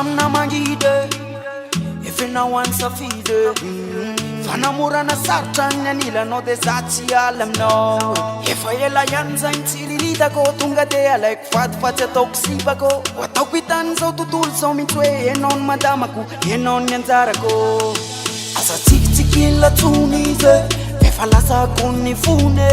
amna mangide efena wansa fide fanamurana sartan yanila no de zatsialam no efa ela yanza intsiririta ko tunga de alek fat fatsa toksiba ko watapitan zo tutul so mitwe enon madamaku enon yanzara ko asa tiktikila tunize efa lasa kuni fune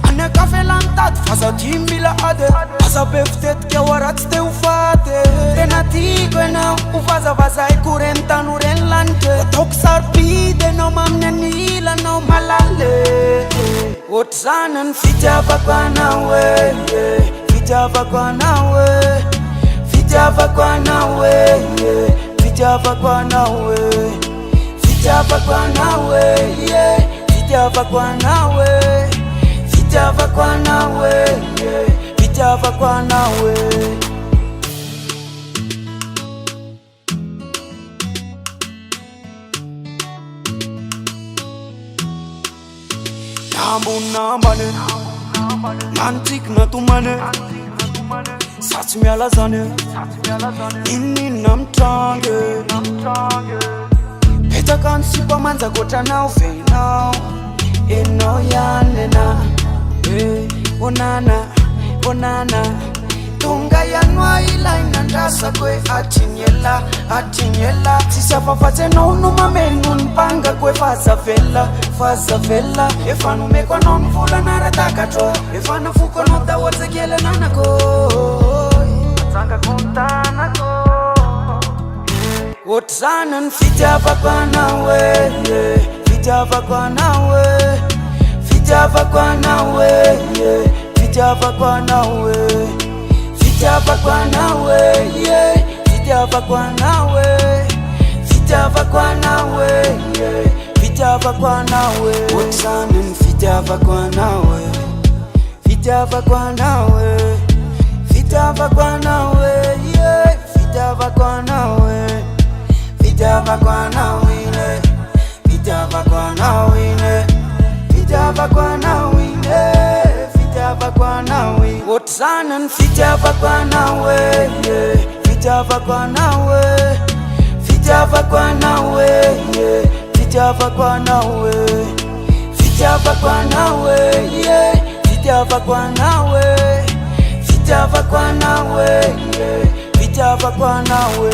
ana kafelantat fasa timbila ade asa beftet ke warat te ufate tenatigo na ufaza vaza ikurenta nurenlante toksar pide no mamne nila no malale otsanan fitava kwana we fitava kwana we fitava kwana we fitava kwana we fitava kwana we fitava kwana we fitava kwana we fitava kwana we nambane nantik na tumane satsmiala zane inni namtange peta kan sipa manza kota now fe now eno yanena onana onana tunga yanwa ila inandasa kwe atinyela sisapafate nonu mamenu npanga kwe fazavela efanu mekwa nonu vula naratakato efana fuko nota wazekele nanako tanga kuntanako otsanan fitava kwana we fitava kwana we fitava kwana we fitava kwana we fitava kwana we fitava kwana we fitava kwana we fitava kwana we otsanan fitava kwana we fitava kwana we fitava kwana we fitava kwana we fitava kwana we fitava kwana we fitava kwana we fitava kwana we otsanan fitava kwana we fitava kwana we fitava kwana we fitava kwana we fitava kwana we fitava kwana we fitava kwana we fitava kwana we